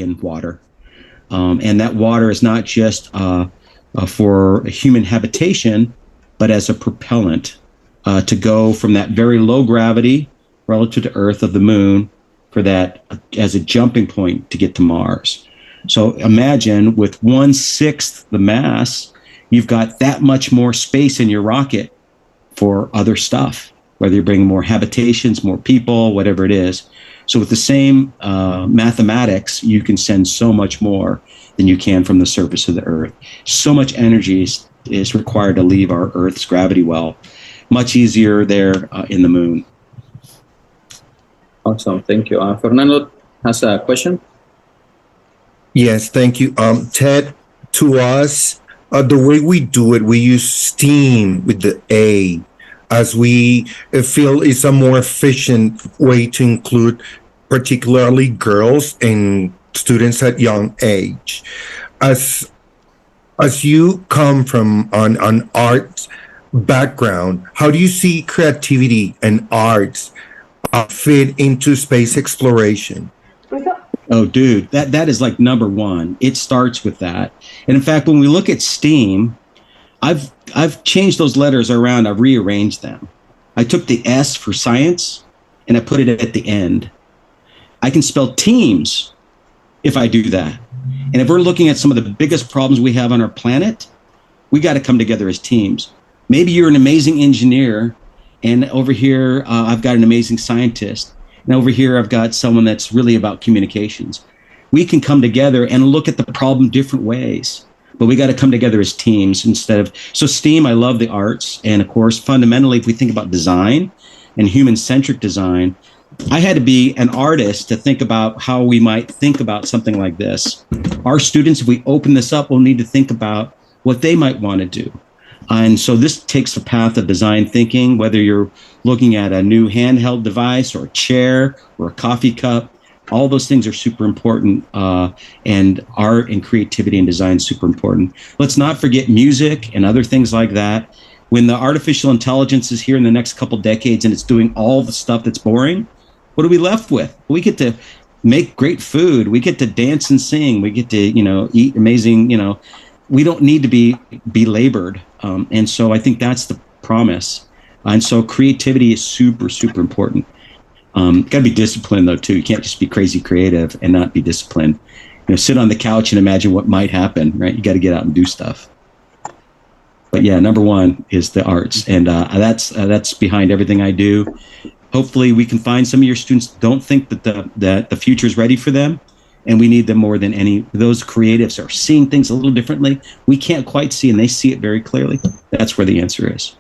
in water. And that water is not just for human habitation, but as a propellant to go from that very low gravity relative to Earth of the moon for that as a jumping point to get to Mars. So imagine with 1/6 the mass, you've got that much more space in your rocket for other stuff, whether you're bringing more habitations, more people, whatever it is. So with the same mathematics, you can send so much more than you can from the surface of the Earth. So much energy is required to leave our Earth's gravity well. Much easier there in the moon. Awesome, thank you. Fernando has a question. Yes, thank you. Ted, to us, the way we do it, we use STEAM with the A, as we feel is a more efficient way to include particularly girls and students at young age. As you come from an art background, how do you see creativity and arts fit into space exploration? Oh, dude, that is like number one. It starts with that. And in fact, when we look at STEAM, I've changed those letters around. I've rearranged them. I took the S for science and I put it at the end. I can spell teams if I do that. And if we're looking at some of the biggest problems we have on our planet, we got to come together as teams. Maybe you're an amazing engineer, and over here, I've got an amazing scientist. And over here, I've got someone that's really about communications. We can come together and look at the problem different ways, but we got to come together as teams instead of, so STEAM, I love the arts. And of course, fundamentally, if we think about design and human-centric design, I had to be an artist to think about how we might think about something like this. Our students, if we open this up, will need to think about what they might want to do. And so this takes the path of design thinking, whether you're looking at a new handheld device or a chair or a coffee cup, all those things are super important. And art and creativity and design is super important. Let's not forget music and other things like that. When the artificial intelligence is here in the next couple decades and it's doing all the stuff that's boring, what are we left with? We get to make great food. We get to dance and sing. We get to, eat amazing, we don't need to be belabored. And so I think that's the promise. And so creativity is super, super important. Got to be disciplined, though, too. You can't just be crazy creative and not be disciplined. Sit on the couch and imagine what might happen, right? You got to get out and do stuff. But yeah, number one is the arts. And that's behind everything I do. Hopefully we can find some of your students don't think that the future is ready for them. And we need them more than any. Those creatives are seeing things a little differently. We can't quite see, and they see it very clearly. That's where the answer is.